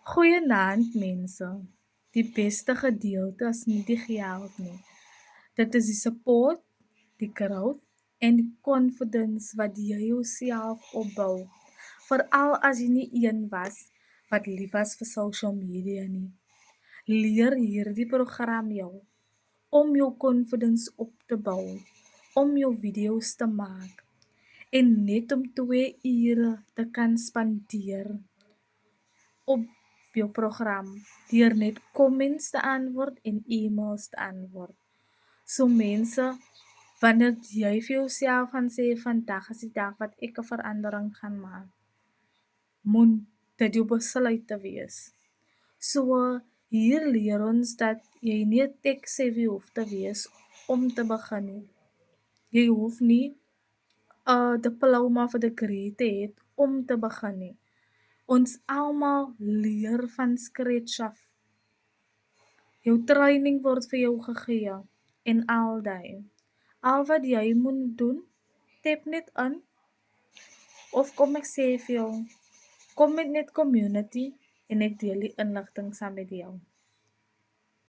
Goeienaand mense. Die beste gedeelte is nie die geld nie. Dit is die support, die growth en die confidence wat jy jouself opbou. Veral as jy nie een was wat lief was vir social media nie. Leer hierdie program jou om jou confidence op te bou, om jou video's te maak en net om 2 ure te kan spandeer op jou program deur net comments te antwoord en e-mails te antwoord. So mense, wanneer jy vir jouself gaan sê vandag is die dag wat ek 'n verandering gaan maak, moet dit jou besluit te wees. So hier leer ons dat jy nie tech-savvy hoef te wees om te begin nie. Jy hoef nie 'n diploma of 'n degree te hê om te begin nie. Ons almal leer van scratch af. Jou training word vir jou gegee en al daai. Al wat jy moet doen, tap net in of kom ek sê vir jou, kom met net community en ek deel die inligting saam met jou.